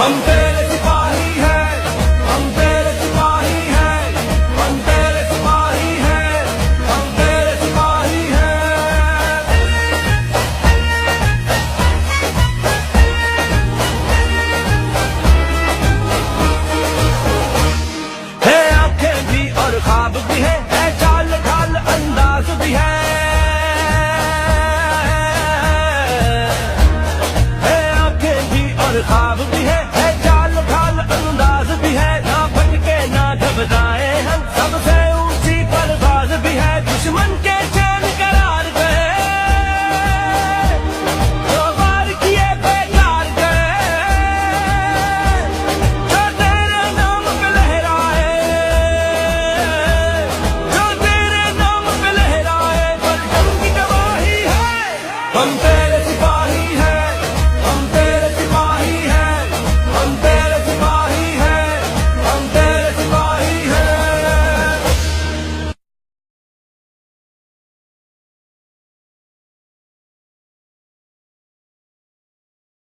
हम तेरे सिपाही हैं, हम तेरे सिपाही हैं, हम तेरे सिपाही हैं, हम तेरे सिपाही हैं। है आंखें भी और ख्वाब भी है चाल ढाल अंदाज भी है आंखें भी और ख्वाब भी है